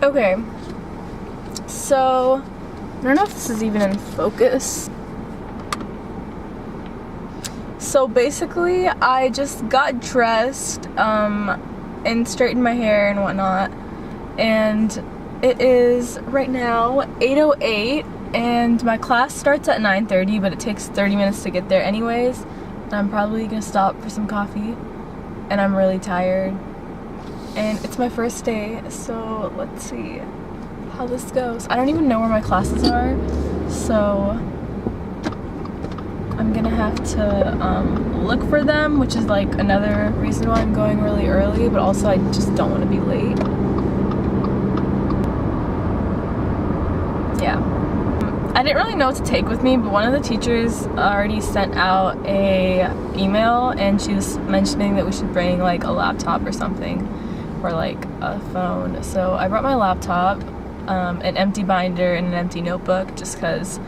Okay, so I don't know if this is even in focus. So basically, I just got dressed and straightened my hair and whatnot, and it is right now 8:08, and my class starts at 9:30, but it takes 30 minutes to get there anyways. And I'm probably gonna stop for some coffee, and I'm really tired. And it's my first day, so let's see how this goes. I don't even know where my classes are, so I'm gonna have to look for them, which is like another reason why I'm going really early, but also I just don't want to be late. Yeah. I didn't really know what to take with me, but one of the teachers already sent out a email, and she was mentioning that we should bring like a laptop or something, or like a phone. So I brought my laptop, an empty binder, and an empty notebook, just because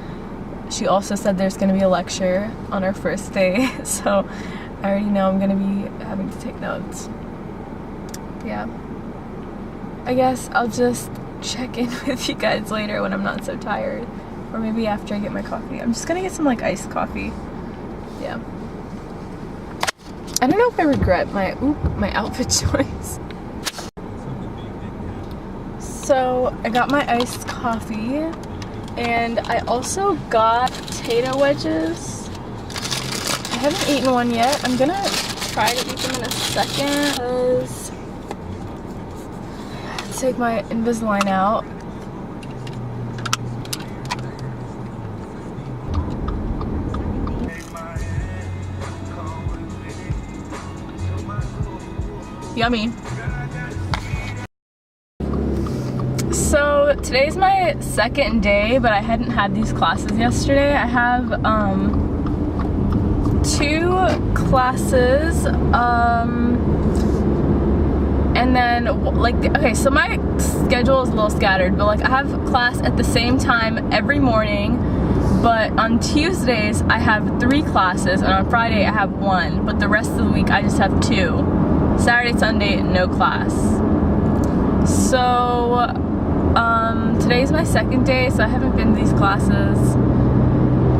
she also said there's going to be a lecture on our first day, so I already know I'm going to be having to take notes. Yeah. I guess I'll just check in with you guys later when I'm not so tired. Or maybe after I get my coffee. I'm just going to get some like iced coffee. Yeah. I don't know if I regret my outfit choice. So I got my iced coffee. And I also got potato wedges. I haven't eaten one yet. I'm gonna try to eat them in a second because take my Invisalign out. Yummy. So today's my second day, but I hadn't had these classes yesterday. I have 2 classes, and then like, okay, so my schedule is a little scattered, but like I have class at the same time every morning, but on Tuesdays I have 3 classes, and on Friday I have 1, but the rest of the week I just have 2. Saturday, Sunday, no class. So today's my second day, so I haven't been to these classes.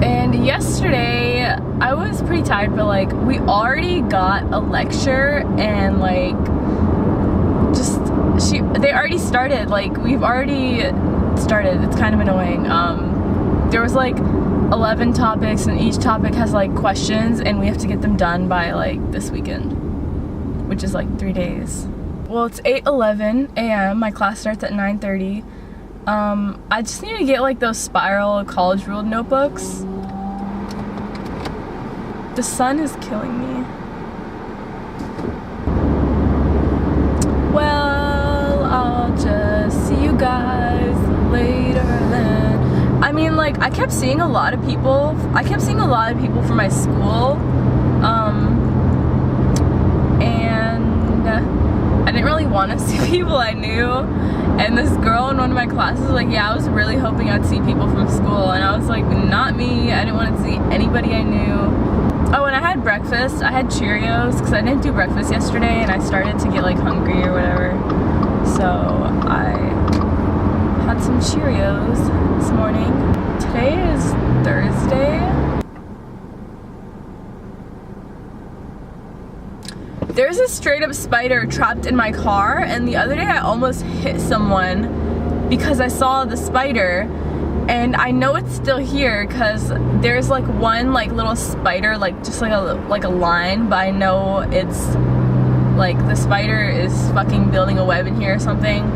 And yesterday, I was pretty tired, but like, we already got a lecture, and like, they already started, like, we've already started. It's kind of annoying. There was like 11 topics, and each topic has like questions, and we have to get them done by like this weekend, which is like 3 days. Well, it's 8:11 a.m. My class starts at 9:30. I just need to get like those spiral college ruled notebooks. The sun is killing me. Well, I'll just see you guys later then. I mean, like, I kept seeing a lot of people from my school, and I didn't really want to see people I knew. And this girl in one of my classes was like, yeah, I was really hoping I'd see people from school. And I was like, not me. I didn't want to see anybody I knew. Oh, and I had breakfast. I had Cheerios because I didn't do breakfast yesterday, and I started to get like hungry or whatever. So I had some Cheerios this morning. Today is Thursday. There's a straight up spider trapped in my car, and the other day I almost hit someone because I saw the spider, and I know it's still here because there's like one like little spider, like just like a line, but I know it's like the spider is fucking building a web in here or something.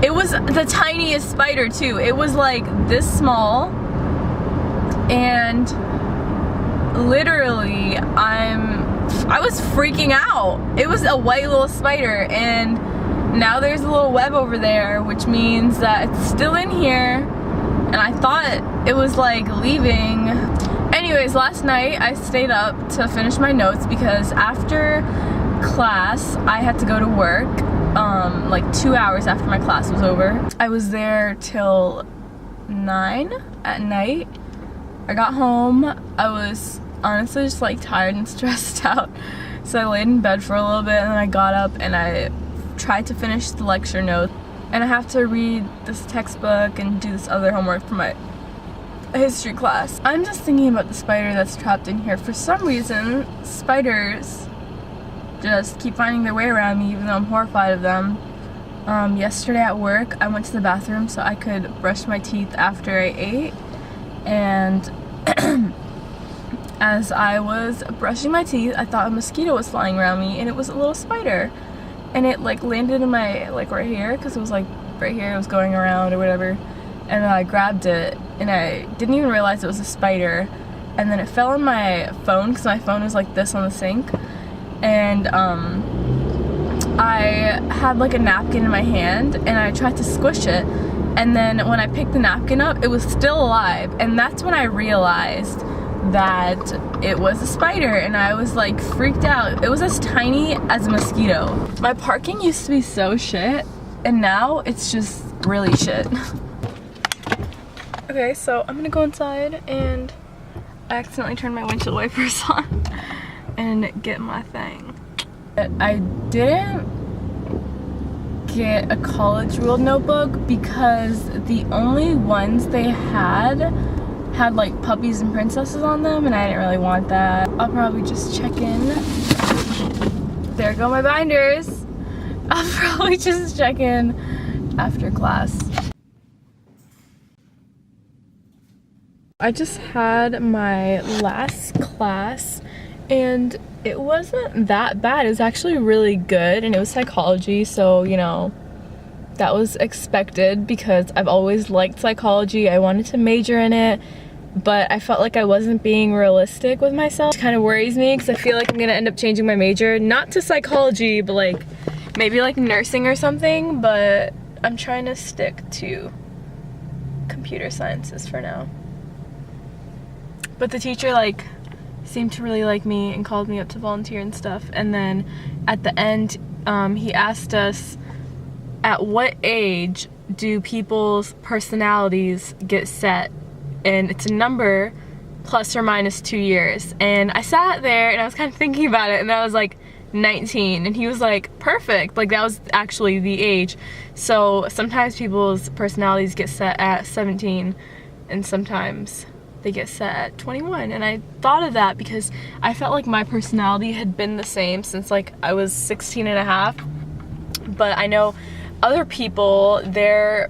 It was the tiniest spider too. It was like this small, and literally I was freaking out. It was a white little spider, and now there's a little web over there, which means that it's still in here, and I thought it was like leaving. Anyways, last night I stayed up to finish my notes because after class I had to go to work like 2 hours after my class was over. I was there till 9 at night. I got home. I was honestly just like tired and stressed out, so I laid in bed for a little bit, and then I got up and I tried to finish the lecture note, and I have to read this textbook and do this other homework for my history class. I'm just thinking about the spider that's trapped in here. For some reason, spiders just keep finding their way around me even though I'm horrified of them. Yesterday at work, I went to the bathroom so I could brush my teeth after I ate, and as I was brushing my teeth, I thought a mosquito was flying around me, and it was a little spider, and it like landed in my, like right here, because it was like right here, it was going around or whatever, and I grabbed it, and I didn't even realize it was a spider, and then it fell on my phone, because my phone was like this on the sink, and I had like a napkin in my hand, and I tried to squish it, and then when I picked the napkin up, it was still alive, and that's when I realized that it was a spider, and I was like freaked out. It was as tiny as a mosquito. My parking used to be so shit, and now it's just really shit. Okay, so I'm gonna go inside, and I accidentally turned my windshield wipers on and get my thing. I didn't get a college ruled notebook because the only ones they had like puppies and princesses on them, and I didn't really want that. I'll probably just check in. There go my binders. I'll probably just check in after class. I just had my last class, and it wasn't that bad. It was actually really good, and it was psychology, so you know, that was expected because I've always liked psychology. I wanted to major in it, but I felt like I wasn't being realistic with myself. It kind of worries me because I feel like I'm gonna end up changing my major, not to psychology, but like maybe like nursing or something, but I'm trying to stick to computer sciences for now. But the teacher like seemed to really like me and called me up to volunteer and stuff, and then at the end he asked us, at what age do people's personalities get set? And it's a number plus or minus 2 years. And I sat there and I was kind of thinking about it, and I was like 19, and he was like, perfect, like that was actually the age. So sometimes people's personalities get set at 17, and sometimes they get set at 21, and I thought of that because I felt like my personality had been the same since like I was 16 and a half, but I know other people, they're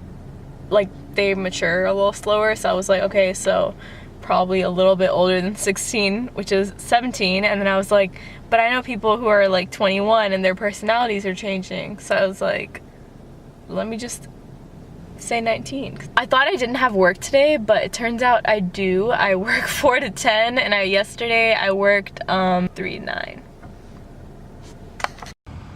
like, they mature a little slower, so I was like, okay, so probably a little bit older than 16, which is 17, and then I was like, but I know people who are like 21 and their personalities are changing, so I was like, let me just say 19. I thought I didn't have work today, but it turns out I do. I work 4 to 10, and yesterday I worked 3 to 9.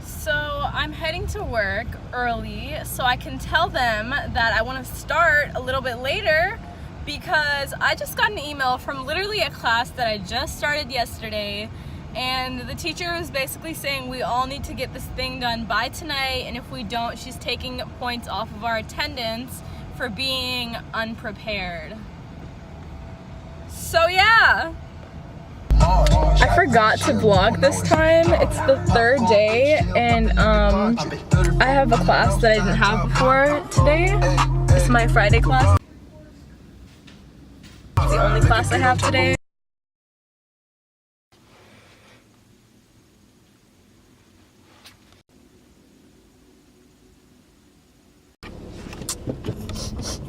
So I'm heading to work early so I can tell them that I want to start a little bit later, because I just got an email from literally a class that I just started yesterday, and the teacher was basically saying we all need to get this thing done by tonight, and if we don't, she's taking points off of our attendance for being unprepared. So yeah, I forgot to vlog this time. It's the 3rd day, and I have a class that I didn't have before today. It's my Friday class. It's the only class I have today.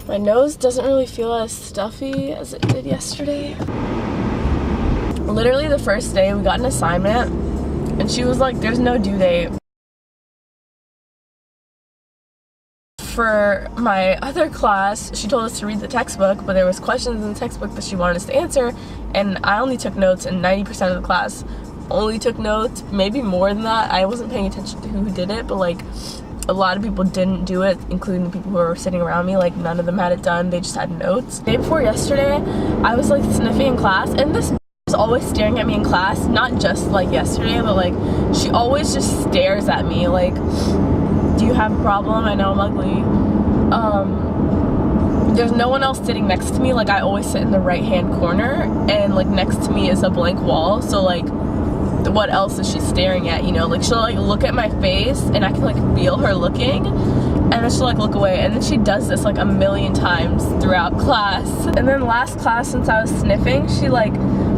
My nose doesn't really feel as stuffy as it did yesterday. Literally the first day we got an assignment, and she was like, there's no due date. For my other class, she told us to read the textbook, but there was questions in the textbook that she wanted us to answer, and I only took notes, and 90% of the class only took notes, maybe more than that. I wasn't paying attention to who did it, but like a lot of people didn't do it, including the people who were sitting around me. Like none of them had it done, they just had notes. The day before yesterday, I was like sniffing in class, and this was always staring at me in class, not just like yesterday, but like she always just stares at me like, do you have a problem? I know I'm ugly. There's no one else sitting next to me. Like I always sit in the right hand corner, and like next to me is a blank wall, so like what else is she staring at, you know? Like she'll like look at my face and I can like feel her looking, and then she'll like look away, and then she does this like a million times throughout class. And then last class, since I was sniffing, she like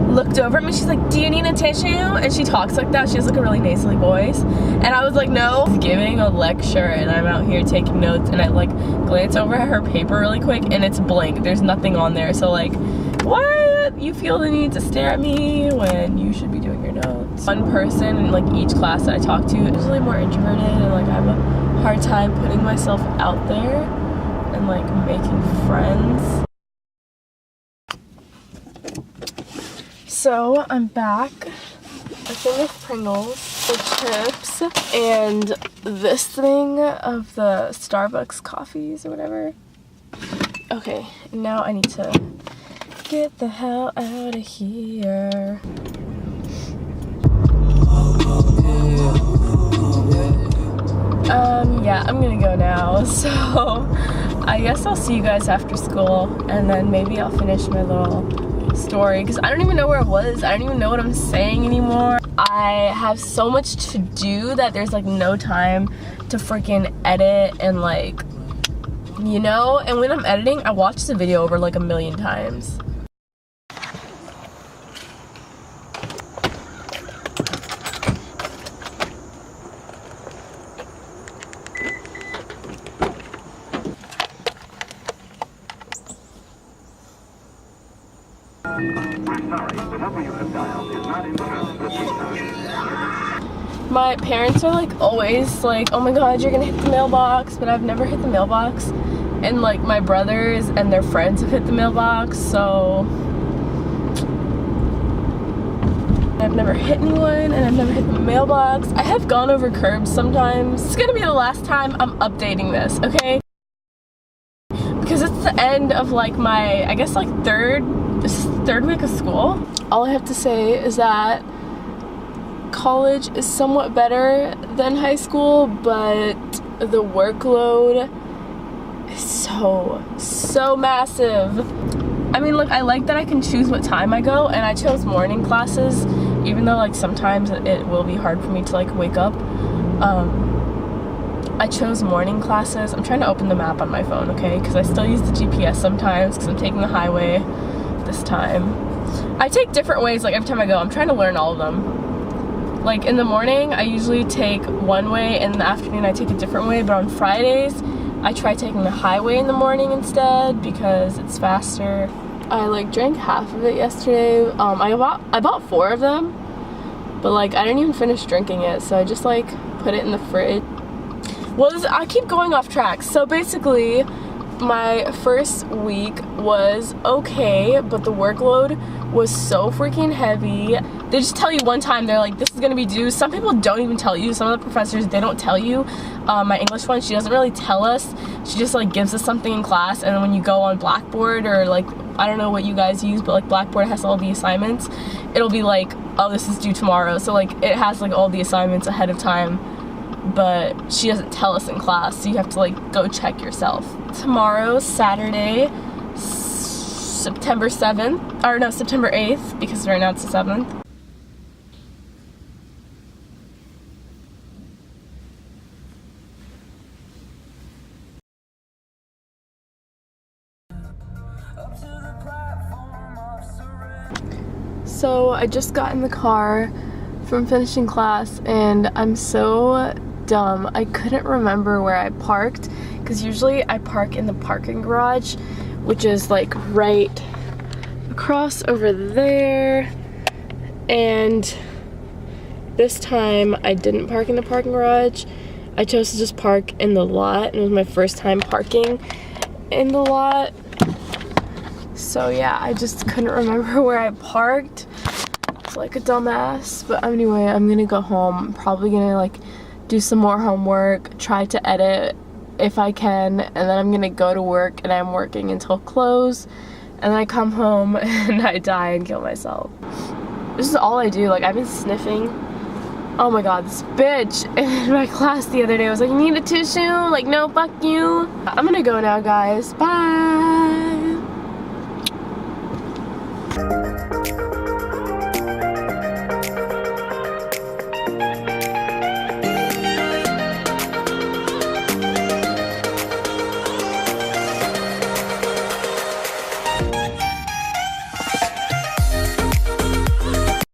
looked over at me, she's like, do you need a tissue? And she talks like that. She has like a really nasally voice, and I was like, no. She's giving a lecture and I'm out here taking notes, and I like glance over at her paper really quick and it's blank, there's nothing on there. So like, what? You feel the need to stare at me when you should be doing your notes? One person in like each class that I talk to is usually more introverted, and like I have a hard time putting myself out there and like making friends. So I'm back. I finished Pringles, the chips, and this thing of the Starbucks coffees or whatever. Okay, now I need to get the hell out of here. Yeah, I'm gonna go now. So I guess I'll see you guys after school, and then maybe I'll finish my little story, because I don't even know where it was. I don't even know what I'm saying anymore. I have so much to do that there's like no time to freaking edit and like, you know, and when I'm editing, I watch the video over like a million times. My parents are like always like, oh my god, you're gonna hit the mailbox, but I've never hit the mailbox, and like my brothers and their friends have hit the mailbox, so I've never hit anyone, and I've never hit the mailbox. I have gone over curbs sometimes. It's gonna be the last time I'm updating this, okay? Because it's the end of like my, I guess like third week of school. All I have to say is that college is somewhat better than high school, but the workload is so massive. I mean, look, I like that I can choose what time I go, and I chose morning classes, even though like sometimes it will be hard for me to like wake up. I chose morning classes. I'm trying to open the map on my phone, okay, because I still use the GPS sometimes because I'm taking the highway this time. I take different ways like every time I go. I'm trying to learn all of them. Like in the morning, I usually take one way, and in the afternoon I take a different way, but on Fridays, I try taking the highway in the morning instead because it's faster. I like drank half of it yesterday. I bought 4 of them, but like I didn't even finish drinking it, so I just like put it in the fridge. Well, I keep going off track. So basically, my first week was okay, but the workload was so freaking heavy. They just tell you one time, they're like, this is gonna be due. Some people don't even tell you. Some of the professors, they don't tell you. My English one, she doesn't really tell us. She just like gives us something in class, and then when you go on Blackboard, or like, I don't know what you guys use, but like Blackboard has all the assignments. It'll be like, oh, this is due tomorrow. So like it has like all the assignments ahead of time, but she doesn't tell us in class, so you have to like go check yourself. Tomorrow, Saturday, September 7th, or no, September 8th, because right now it's the 7th. So I just got in the car from finishing class, and I'm so dumb. I couldn't remember where I parked, because usually I park in the parking garage, which is like right across over there, and this time I didn't park in the parking garage. I chose to just park in the lot, and it was my first time parking in the lot. So yeah, I just couldn't remember where I parked. It's like a dumbass. But anyway, I'm gonna go home. I'm probably gonna like do some more homework, try to edit if I can, and then I'm gonna go to work, and I'm working until close, and then I come home and I die and kill myself. This is all I do. Like, I've been sniffing. Oh my god, this bitch in my class the other day was like, you need a tissue? Like, no, fuck you. I'm gonna go now, guys. Bye.